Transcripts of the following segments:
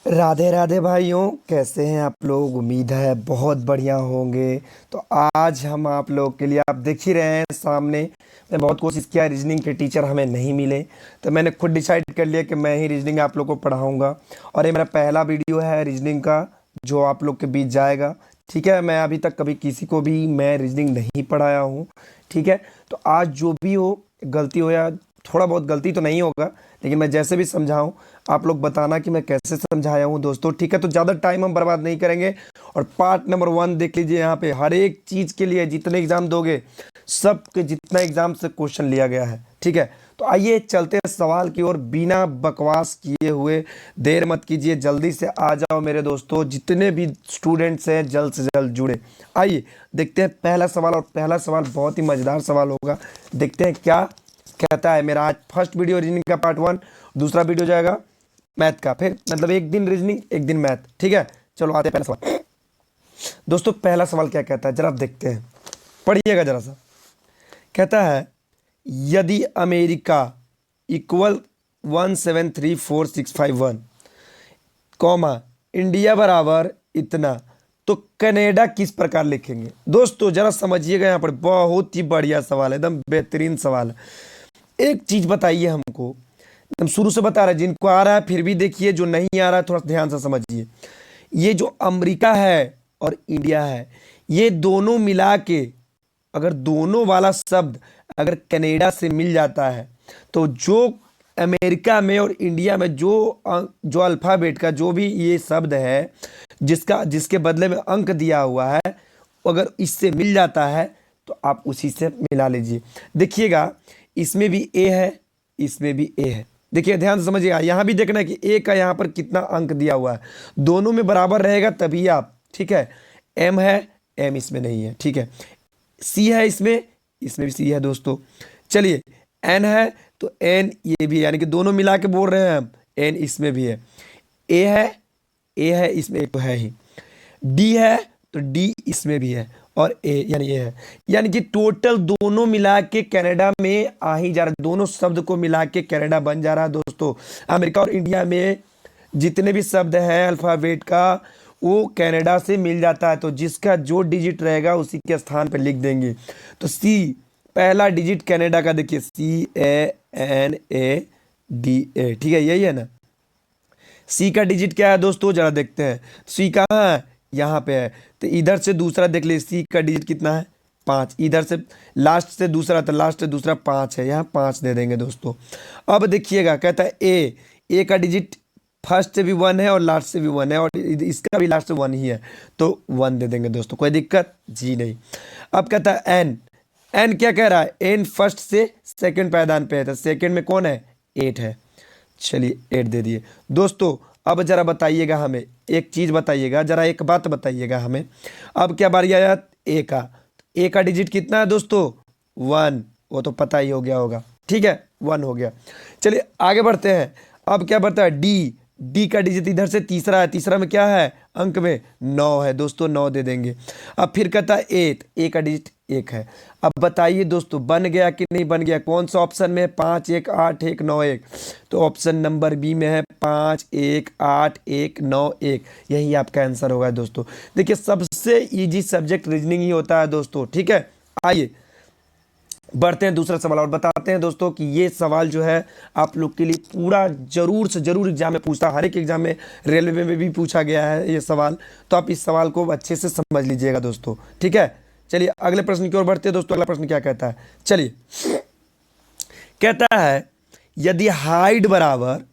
राधे राधे भाइयों, कैसे हैं आप लोग। उम्मीद है बहुत बढ़िया होंगे। तो आज हम आप लोग के लिए, आप देख ही रहे हैं सामने, मैं बहुत कोशिश किया, रीजनिंग के टीचर हमें नहीं मिले, तो मैंने खुद डिसाइड कर लिया कि मैं ही रीजनिंग आप लोग को पढ़ाऊंगा। और ये मेरा पहला वीडियो है रीजनिंग का जो आप लोग के बीच जाएगा। ठीक है, मैं अभी तक कभी किसी को भी मैं रीजनिंग नहीं पढ़ाया हूँ। ठीक है, तो आज जो भी हो, गलती हो या थोड़ा बहुत, गलती तो नहीं होगा, लेकिन मैं जैसे भी समझाऊं आप लोग बताना कि मैं कैसे समझाया हूँ दोस्तों। ठीक है, तो ज़्यादा टाइम हम बर्बाद नहीं करेंगे। और पार्ट नंबर 1 देख लीजिए, यहाँ पे हर एक चीज़ के लिए जितने एग्जाम दोगे, सब के जितना एग्जाम से क्वेश्चन लिया गया है। ठीक है, तो आइए चलते हैं सवाल की ओर, बिना बकवास किए हुए। देर मत कीजिए, जल्दी से आ जाओ मेरे दोस्तों, जितने भी स्टूडेंट्स हैं जल्द से जल्द जुड़े। आइए देखते हैं पहला सवाल, और पहला सवाल बहुत ही मज़ेदार सवाल होगा। देखते हैं क्या कहता है। मेरा आज फर्स्ट वीडियो रीजनिंग का पार्ट 1, दूसरा वीडियो जाएगा मैथ का, फिर मतलब एक दिन रीजनिंग एक दिन मैथ। ठीक है, चलो आते हैं पहला सवाल। दोस्तों पहला सवाल क्या कहता है, जरा आप देखते हैं, पढ़िएगा जरा सा। कहता है यदि अमेरिका इक्वल 1734651, कॉमा इंडिया बराबर इतना, तो कनाडा किस प्रकार लिखेंगे। दोस्तों जरा समझिएगा, यहाँ पर बहुत ही बढ़िया सवाल है, एकदम बेहतरीन सवाल है। एक चीज बताइए हमको, एकदम शुरू से बता रहा है, जिनको आ रहा है फिर भी देखिए, जो नहीं आ रहा है थोड़ा ध्यान से समझिए। ये जो अमेरिका है और इंडिया है, ये दोनों मिला के, अगर दोनों वाला शब्द अगर कनाडा से मिल जाता है, तो जो अमेरिका में और इंडिया में जो अल्फाबेट का जो भी ये शब्द है, जिसके बदले में अंक दिया हुआ है, अगर इससे मिल जाता है तो आप उसी से मिला लीजिए। देखिएगा, इसमें भी ए है, इसमें भी ए है। देखिए ध्यान से समझिएगा, यहां भी देखना है कि ए का यहां पर कितना अंक दिया हुआ है, दोनों में बराबर रहेगा तभी आप। ठीक है, एम है, एम इसमें नहीं है। ठीक है, सी है, इसमें भी सी है दोस्तों। चलिए, एन है तो एन ये भी है, यानी कि दोनों मिला के बोल रहे हैं हम, एन इसमें भी है। ए है, ए है, इसमें एक तो है ही। डी है तो डी इसमें भी है, और ए यानी ये है, यानी कि टोटल दोनों मिला के कनाडा में आ ही जा रहा है, दोनों शब्द को मिला के कनाडा बन जा रहा है दोस्तों। अमेरिका और इंडिया में जितने भी शब्द हैं अल्फाबेट का, वो कनाडा से मिल जाता है, तो जिसका जो डिजिट रहेगा उसी के स्थान पर लिख देंगे। तो सी, पहला डिजिट कनाडा का देखिए, CANADA। ठीक है, यही है ना। सी का डिजिट क्या है दोस्तों, जरा देखते हैं। सी कहाँ है, यहाँ पे है, तो इधर से दूसरा देख लीजिए, सी का डिजिट कितना है, 5। इधर से लास्ट से दूसरा, तो लास्ट से दूसरा 5 है, यहाँ 5 दे देंगे दोस्तों। अब देखिएगा, कहता है ए का डिजिट फर्स्ट से भी 1 है और लास्ट से भी 1 है, और इसका भी लास्ट से 1 ही है, तो 1 दे देंगे दोस्तों, कोई दिक्कत जी नहीं। अब कहता है एन, एन क्या कह रहा है, एन फर्स्ट से सेकंड पायदान पे है, तो सेकंड में कौन है, 8 है। चलिए 8 दे दिए दोस्तों। अब जरा बताइएगा हमें एक चीज बताइएगा, जरा एक बात बताइएगा हमें। अब क्या बारी आया ए का, ए का डिजिट कितना है दोस्तों, 1, वो तो पता ही हो गया होगा। ठीक है, 1 हो गया। चलिए आगे बढ़ते हैं। अब क्या बढ़ता है, डी, डी का डिजिट इधर से तीसरा है, तीसरा में क्या है, अंक में 9 है दोस्तों, 9 दे देंगे। अब फिर कहता है एट, ए का डिजिट 1 है। अब बताइए दोस्तों बन गया कि नहीं बन गया, कौन सा ऑप्शन में, 5 1 8 1 9 1, तो ऑप्शन नंबर बी में है 5 1 8 1 9 1, यही आपका आंसर होगा दोस्तों। देखिए सबसे इजी सब्जेक्ट रीजनिंग ही होता है दोस्तों। ठीक है, आइए बढ़ते हैं दूसरा सवाल, और बताते हैं दोस्तों कि ये सवाल जो है आप लोग के लिए पूरा जरूर से जरूर एग्जाम में पूछता है, हर एक एग्जाम में, रेलवे में भी पूछा गया है ये सवाल, तो आप इस सवाल को अच्छे से समझ लीजिएगा दोस्तों। ठीक है, चलिए अगले प्रश्न की ओर बढ़ते हैं दोस्तों। अगला प्रश्न क्या कहता है, चलिए कहता है यदि हाइट बराबर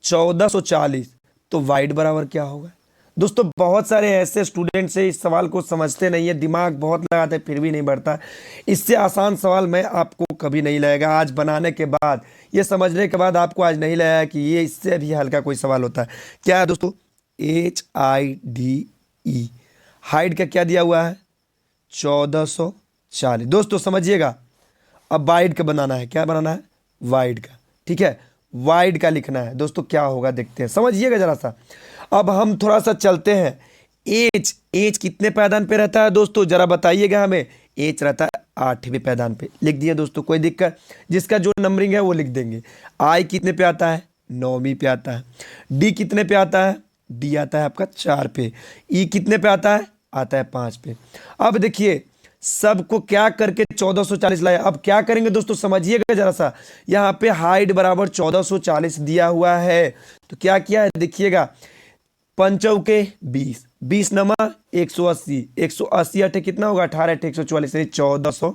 1440, तो वाइड बराबर क्या होगा। दोस्तों बहुत सारे ऐसे स्टूडेंट्स हैं इस सवाल को समझते नहीं है, दिमाग बहुत लगाते हैं फिर भी नहीं बढ़ता। इससे आसान सवाल मैं आपको कभी नहीं लगेगा, आज बनाने के बाद, ये समझने के बाद आपको आज नहीं लगेगा कि ये इससे भी हल्का कोई सवाल होता है। क्या है दोस्तों, HIDE, हाइट का क्या दिया हुआ है, 1440। दोस्तों समझिएगा, अब वाइड का बनाना है, क्या बनाना है, वाइड का। ठीक है, वाइड का लिखना है दोस्तों, क्या होगा देखते हैं, समझिएगा जरा सा। अब हम थोड़ा सा चलते हैं। एच, एच कितने पायदान पे रहता है दोस्तों, जरा बताइएगा हमें। एच रहता है 8वें पायदान पे, लिख दिए दोस्तों, कोई दिक्कत, जिसका जो नंबरिंग है वो लिख देंगे। आई कितने पे आता है, 9वीं पे आता है। डी कितने पे आता है, डी आता है आपका 4 पे, ई कितने पे आता है 5 पे। अब देखिए सबको क्या करके 1440 लाया। अब क्या करेंगे दोस्तों समझिएगा जरा सा, यहाँ पे हाइट बराबर 1440 दिया हुआ है, तो क्या किया है देखिएगा, पंचौके 20, 20 नमा 180, 180 अठे कितना होगा 18 अठे 144,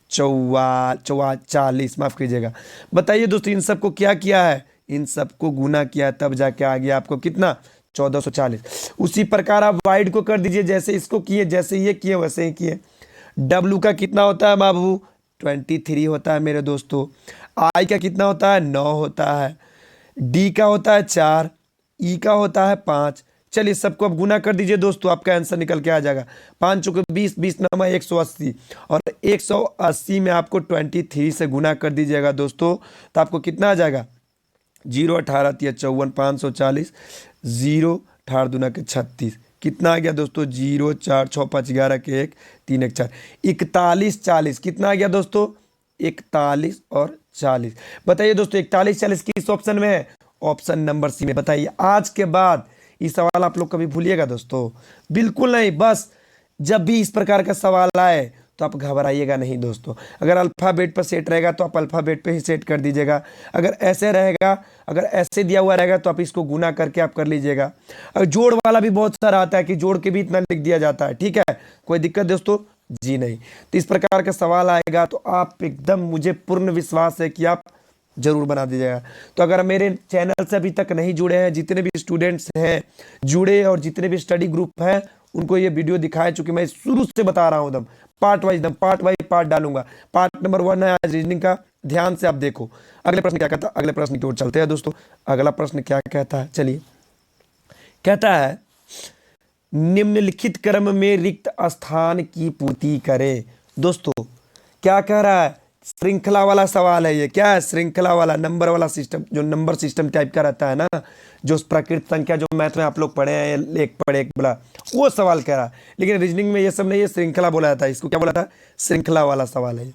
1440, माफ कीजिएगा। बताइए दोस्तों इन सबको क्या किया है, इन सबको गुना किया तब जाके आ गया आपको कितना 1440। उसी प्रकार आप वाइड को कर दीजिए, जैसे इसको किए, जैसे ये किए वैसे ही किए। डब्लू का कितना होता है बाबू 23 होता है मेरे दोस्तों। आई का कितना होता है 9 होता है। डी का होता है 4, ई का होता है 5। चलिए सबको अब गुना कर दीजिए दोस्तों, आपका आंसर निकल के आ जाएगा। 5 चौके 20, 20 नमा 180, और 180 में आपको 23 से गुना कर दीजिएगा दोस्तों, तो आपको कितना आ जाएगा 0 18 3 54 540, 0 18 दूना के 36, कितना आ गया दोस्तों 0 4 6 5 11 के 1 3 1 4, 41 40, कितना आ गया दोस्तों 41 और 40। बताइए दोस्तों 41 40 किस ऑप्शन में है, ऑप्शन नंबर सी में। बताइए आज के बाद ये सवाल आप लोग कभी भूलिएगा दोस्तों, बिल्कुल नहीं। बस जब भी इस प्रकार का सवाल आए तो आप घबराइएगा नहीं दोस्तों। अगर अल्फ़ाबेट पर सेट रहेगा तो आप अल्फ़ाबेट पे ही सेट कर दीजिएगा, अगर ऐसे रहेगा, अगर ऐसे दिया हुआ रहेगा तो आप इसको गुना करके आप कर लीजिएगा। अगर जोड़ वाला भी बहुत सारा आता है कि जोड़ के भी इतना लिख दिया जाता है, ठीक है, कोई दिक्कत दोस्तों जी नहीं। तो इस प्रकार का सवाल आएगा तो आप एकदम, मुझे पूर्ण विश्वास है कि आप जरूर बना दीजिएगा। तो अगर मेरे चैनल से अभी तक नहीं जुड़े हैं, जितने भी स्टूडेंट्स हैं जुड़े और जितने भी स्टडी ग्रुप हैं उनको ये वीडियो दिखाया, चूंकि मैं शुरू से बता रहा हूं एकदम पार्ट वाइज, एकदम पार्ट वाइज पार्ट डालूंगा। पार्ट नंबर 1 है आज रीजनिंग का, ध्यान से आप देखो। अगले प्रश्न क्या कहता है, अगले प्रश्न की ओर चलते हैं दोस्तों। अगला प्रश्न क्या कहता है, चलिए कहता है निम्नलिखित क्रम में रिक्त स्थान की पूर्ति करे। दोस्तों क्या कह रहा है, श्रृंखला वाला सवाल है ये। क्या है, श्रृंखला वाला, नंबर वाला सिस्टम, जो नंबर सिस्टम टाइप का रहता है ना, जो प्रकृत संख्या जो मैथ में आप लोग पढ़े हैं, एक पढ़े एक बड़ा, वो सवाल कह रहा है। लेकिन रीजनिंग में ये सब नहीं, ये श्रृंखला बोला जाता है, इसको क्या बोला था, श्रृंखला वाला सवाल है।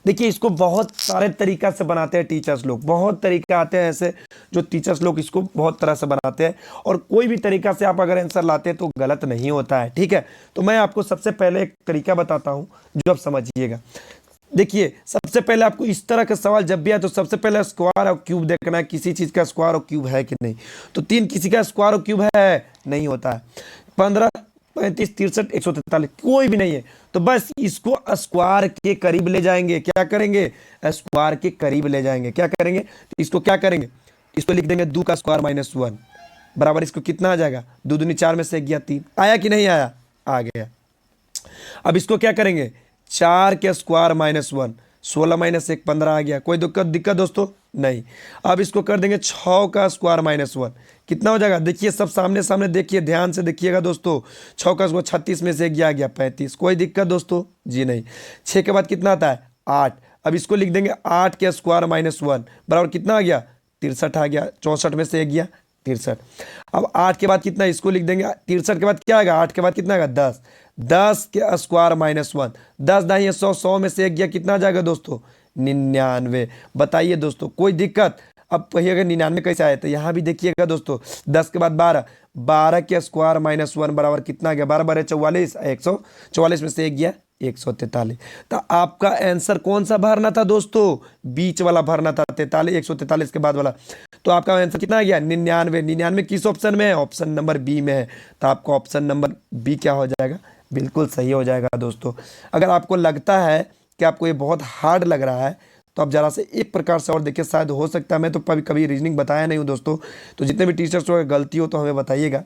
देखिए इसको बहुत सारे तरीका से बनाते हैं टीचर्स लोग, बहुत तरीका आते हैं ऐसे जो टीचर्स लोग इसको बहुत तरह से बनाते हैं, और कोई भी तरीका से आप अगर आंसर लाते हैं तो गलत नहीं होता है, ठीक है। तो मैं आपको सबसे पहले एक तरीका बताता हूँ जो आप समझिएगा। देखिए सबसे पहले आपको इस तरह का सवाल जब भी आए तो सबसे पहले स्क्वायर और क्यूब देखना है, किसी चीज़ का स्क्वायर और क्यूब है कि नहीं। तो 3 किसी का स्क्वायर और क्यूब है, नहीं होता है। 15 35 63 143 कोई भी नहीं है, तो बस इसको स्क्वायर के करीब ले जाएंगे। क्या करेंगे, स्क्वायर के करीब ले जाएंगे। क्या करेंगे, तो इसको क्या करेंगे, इसको लिख देंगे 2 का स्क्वायर -1 बराबर, इसको कितना आ जाएगा 2 दूनी 4 में से 1 गया 3, आया कि नहीं आया, आ गया। अब इसको क्या करेंगे, 4 के स्क्वायर -1, 16 -1 15 आ गया। कोई दिक्कत दोस्तों नहीं। अब इसको कर देंगे 6 का स्क्वायर -1, कितना हो जाएगा, देखिए सब सामने सामने देखिए, ध्यान से देखिएगा दोस्तों। 6 का स्क्वायर 36 में से 1 गया 35, कोई दिक्कत दोस्तों जी नहीं। 6 के बाद कितना आता है 8। अब इसको लिख देंगे 8 के स्क्वायर -1 बराबर कितना आ गया 63 आ गया। 64 में से 1 गया 63। अब 8 के बाद कितना, इसको लिख देंगे 63 के बाद क्या आएगा, 8 के बाद कितना आएगा 10, 10 के स्क्वायर -1, 10 दाई 100, 100 में से 1 गया, कितना आ जाएगा दोस्तों 99। बताइए दोस्तों कोई दिक्कत। अब कहिएगा 99 कैसे आया, तो यहाँ भी देखिएगा दोस्तों 10 के बाद 12, 12 के स्क्वायर -1 बराबर कितना आ गया, 12 12 44, 144 में से 1 गया 143। तो आपका आंसर कौन सा भरना था दोस्तों, बीच वाला भरना था, 43 143 के बाद वाला। तो आपका आंसर कितना आ गया 99। 99 किस ऑप्शन में है, ऑप्शन नंबर बी में है। तो आपका ऑप्शन नंबर बी क्या हो जाएगा, बिल्कुल सही हो जाएगा दोस्तों। अगर आपको लगता है कि आपको ये बहुत हार्ड लग रहा है तो आप जरा से एक प्रकार से और देखिए, शायद हो सकता है, मैं तो कभी कभी रीजनिंग बताया नहीं हूँ दोस्तों, तो जितने भी टीचर्स को गलती हो तो हमें बताइएगा।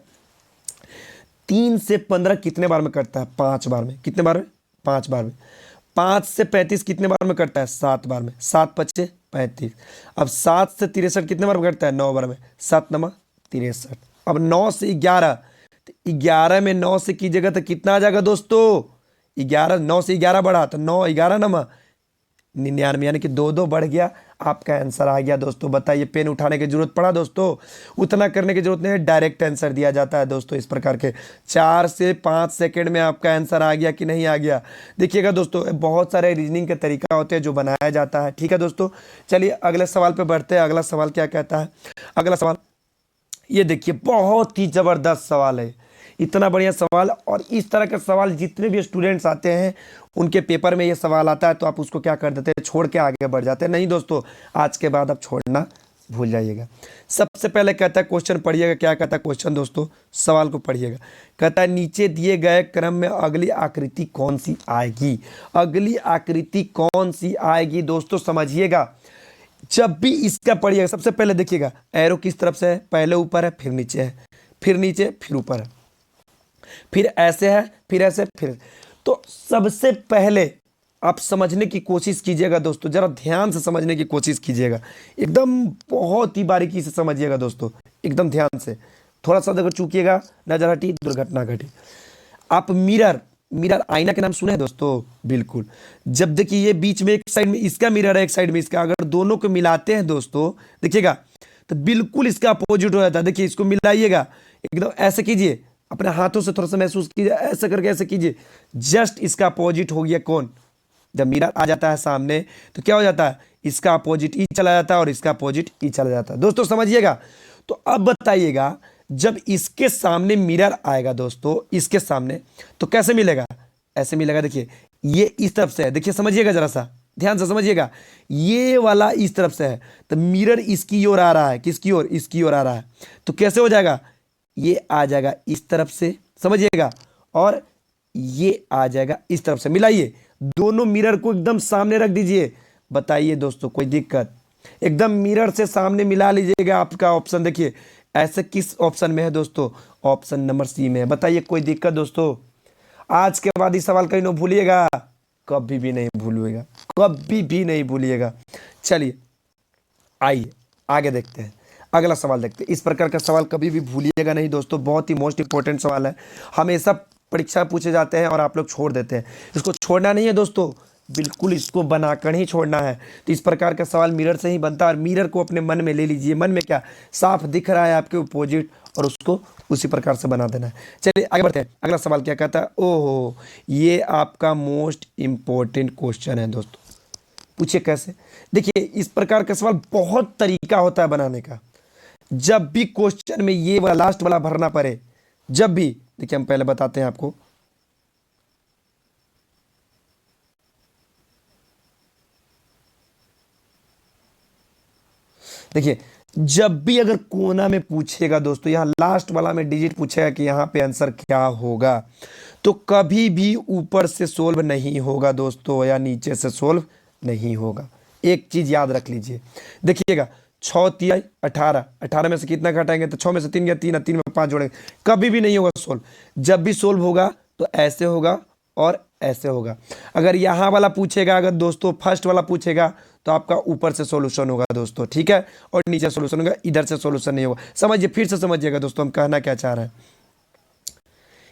3 से 15 कितने बार में कटता है, 5 बार में। कितने बार में, 5 बार में। 5 से 35 कितने बार में कटता है, 7 बार में। 7 5 35। अब 7 से 63 कितने बार में कटता है, 9 बार में। 7 9 63। अब 9 से 11, तो 11 में 9 से कीजिएगा तो कितना आ जाएगा दोस्तों, 11, 9 से 11 बढ़ा तो 9 11 नमा 99, यानी कि 2 2 बढ़ गया। आपका आंसर आ गया दोस्तों। बताइए पेन उठाने की जरूरत पड़ा दोस्तों, उतना करने की जरूरत नहीं है, डायरेक्ट आंसर दिया जाता है दोस्तों इस प्रकार के। 4 से 5 सेकंड में आपका आंसर आ गया कि नहीं आ गया। देखिएगा दोस्तों बहुत सारे रीजनिंग के तरीका होते हैं जो बनाया जाता है, ठीक है दोस्तों। चलिए अगले सवाल पे बढ़ते हैं। अगला सवाल क्या कहता है, अगला सवाल ये देखिए बहुत ही ज़बरदस्त सवाल है, इतना बढ़िया सवाल। और इस तरह का सवाल जितने भी स्टूडेंट्स आते हैं उनके पेपर में ये सवाल आता है तो आप उसको क्या कर देते हैं, छोड़ के आगे बढ़ जाते हैं। नहीं दोस्तों, आज के बाद आप छोड़ना भूल जाइएगा। सबसे पहले कहता है क्वेश्चन पढ़िएगा, क्या कहता है क्वेश्चन दोस्तों, सवाल को पढ़िएगा। कहता है नीचे दिए गए क्रम में अगली आकृति कौन सी आएगी। अगली आकृति कौन सी आएगी दोस्तों, समझिएगा। जब भी इसका पढ़िएगा सबसे पहले देखिएगा एरो किस तरफ से है, पहले ऊपर है फिर नीचे है, फिर नीचे फिर ऊपर है, फिर ऐसे है फिर ऐसे फिर। तो सबसे पहले आप समझने की कोशिश कीजिएगा दोस्तों, जरा ध्यान से समझने की कोशिश कीजिएगा, एकदम बहुत ही बारीकी से समझिएगा दोस्तों, एकदम ध्यान से। थोड़ा सा अगर चूकिएगा नजर हटी दुर्घटना घटी। आप मिरर, मिरर आईना के नाम सुने हैं दोस्तों, बिल्कुल। जब देखिए ये बीच में एक साइड में इसका मिरर है, एक साइड में इसका, अगर दोनों को मिलाते हैं दोस्तों देखिएगा तो बिल्कुल इसका अपोजिट हो जाता है। देखिए इसको मिलाइएगा, एकदम ऐसे कीजिए, अपने हाथों से थोड़ा सा महसूस कीजिए, ऐसे करके ऐसे कीजिए, जस्ट इसका अपोजिट हो गया कौन। जब मिरर आ जाता है सामने तो क्या हो जाता है, इसका अपोजिट ई चला जाता है और इसका अपोजिट ई चला जाता है दोस्तों, समझिएगा। तो अब बताइएगा जब इसके सामने मिरर आएगा दोस्तों, इसके सामने, तो कैसे मिलेगा, ऐसे मिलेगा। देखिए ये इस तरफ से है, देखिए समझिएगा, जरा सा ध्यान से समझिएगा, ये वाला इस तरफ से है तो मिरर इसकी ओर आ रहा है, किसकी ओर, इसकी ओर आ रहा है। तो कैसे हो जाएगा, ये आ जाएगा इस तरफ से, समझिएगा, और ये आ जाएगा इस तरफ से। मिलाइए दोनों मिरर को एकदम सामने रख दीजिए, बताइए दोस्तों कोई दिक्कत, एकदम मिरर से सामने मिला लीजिएगा। आपका ऑप्शन देखिए ऐसे किस ऑप्शन में है दोस्तों, ऑप्शन नंबर सी में है, बताइए कोई दिक्कत दोस्तों। आज के बाद इस सवाल कहीं ना भूलिएगा, कभी भी नहीं भूलिएगा, कभी भी नहीं भूलिएगा। चलिए आइए आगे देखते हैं, अगला सवाल देखते हैं। इस प्रकार का सवाल कभी भी भूलिएगा नहीं दोस्तों, बहुत ही मोस्ट इंपॉर्टेंट सवाल है, हमेशा परीक्षा पूछे जाते हैं और आप लोग छोड़ देते हैं। इसको छोड़ना नहीं है दोस्तों, बिल्कुल इसको बनाकर ही छोड़ना है। तो इस प्रकार का सवाल मिरर से ही बनता है, और मिरर को अपने मन में ले लीजिए, मन में क्या साफ दिख रहा है आपके अपोजिट, और उसको उसी प्रकार से बना देना है। चलिए आगे बढ़ते हैं, अगला सवाल क्या कहता है। ओहो, ये आपका मोस्ट इंपॉर्टेंट क्वेश्चन है दोस्तों, पूछिए कैसे। देखिए इस प्रकार का सवाल बहुत तरीका होता है बनाने का। जब भी क्वेश्चन में ये वाला लास्ट वाला भरना पड़े, जब भी, देखिए हम पहले बताते हैं आपको। देखिए जब भी अगर कोना में पूछेगा दोस्तों, यहां लास्ट वाला में डिजिट पूछेगा कि यहां पे आंसर क्या होगा, तो कभी भी ऊपर से सोल्व नहीं होगा दोस्तों, या नीचे से सोल्व नहीं होगा। एक चीज याद रख लीजिए, देखिएगा 6 3 18, 18 में से कितना घटाएंगे तो 6 में से 3 गया 3 है, 3 में 5 जोड़ेंगे, कभी भी नहीं होगा सोल्व। जब भी सोल्व होगा तो ऐसे होगा और ऐसे होगा। अगर यहाँ वाला पूछेगा, अगर दोस्तों फर्स्ट वाला पूछेगा तो आपका ऊपर से सॉल्यूशन होगा दोस्तों, ठीक है, और नीचे सॉल्यूशन होगा, इधर से सॉल्यूशन नहीं होगा। समझिए, फिर से समझिएगा दोस्तों हम कहना क्या चाह रहे हैं।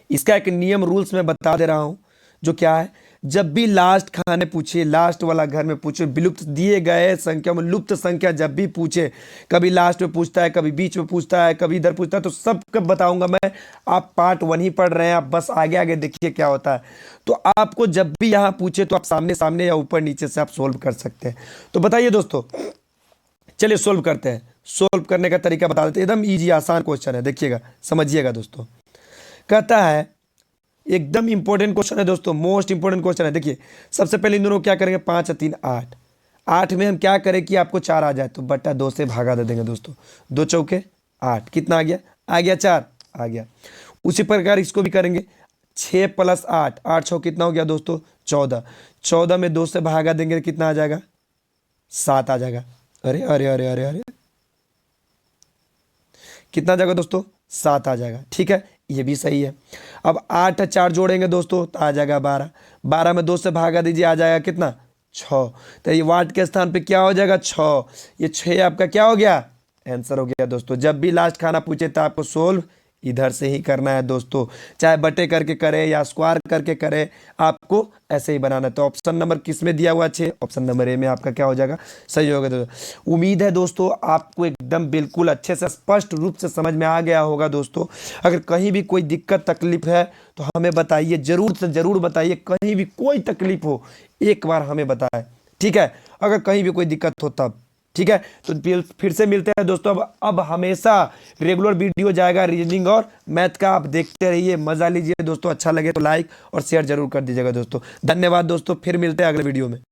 इसका एक नियम रूल्स में बता दे रहा हूं, जो क्या है, जब भी लास्ट खाने पूछे, लास्ट वाला घर में पूछे, विलुप्त दिए गए संख्या में लुप्त संख्या जब भी पूछे, कभी लास्ट में पूछता है, कभी बीच में पूछता है, कभी इधर पूछता है, तो सब कब बताऊंगा मैं। आप पार्ट 1 ही पढ़ रहे हैं, आप बस आगे आगे देखिए क्या होता है। तो आपको जब भी यहाँ पूछे तो आप सामने सामने या ऊपर नीचे से आप सोल्व कर सकते हैं। तो बताइए दोस्तों, चलिए सोल्व करते हैं। सोल्व करने का तरीका बता देते हैं, एकदम ईजी आसान क्वेश्चन है, देखिएगा समझिएगा दोस्तों। कहता है, एकदम इंपॉर्टेंट क्वेश्चन है दोस्तों, मोस्ट इंपॉर्टेंट क्वेश्चन है। देखिए सबसे पहले इन दोनों को क्या करेंगे, 5 3 8, 8 में हम क्या करें कि आपको 4 आ जाए तो बटा 2 से भागा दे देंगे दोस्तों, 2 चौके 8, कितना आ गया 4 आ गया। उसी प्रकार इसको भी करेंगे, 6 + 8, 8 6 कितना हो गया दोस्तों 14, 14 में 2 से भागा देंगे कितना आ जाएगा 7 आ जाएगा। अरे अरे अरे अरे अरे, कितना आ जाएगा दोस्तों 7 आ जाएगा, ठीक है, ये भी सही है। अब 8 4 जोड़ेंगे दोस्तों तो आ जाएगा 12, 12 में 2 से भागा दीजिए आ जाएगा कितना 6, तो ये वाट के स्थान पे क्या हो जाएगा 6, ये 6 आपका क्या हो गया आंसर हो गया दोस्तों। जब भी लास्ट खाना पूछे तो आपको सोल्व इधर से ही करना है दोस्तों, चाहे बटे करके करे या स्क्वायर करके करे, आपको ऐसे ही बनाना है। तो ऑप्शन नंबर किस में दिया हुआ 6, ऑप्शन नंबर ए में आपका क्या हो जाएगा सही होगा दोस्तों। उम्मीद है दोस्तों आपको एकदम बिल्कुल अच्छे से स्पष्ट रूप से समझ में आ गया होगा दोस्तों। अगर कहीं भी कोई दिक्कत तकलीफ है तो हमें बताइए, जरूर से जरूर बताइए, कहीं भी कोई तकलीफ हो एक बार हमें बताएं, ठीक है। अगर कहीं भी कोई दिक्कत हो तब ठीक है, तो फिर से मिलते हैं दोस्तों। अब हमेशा रेगुलर वीडियो जाएगा रीजनिंग और मैथ का, आप देखते रहिए, मजा लीजिए दोस्तों। अच्छा लगे तो लाइक और शेयर जरूर कर दीजिएगा दोस्तों। धन्यवाद दोस्तों, फिर मिलते हैं अगले वीडियो में।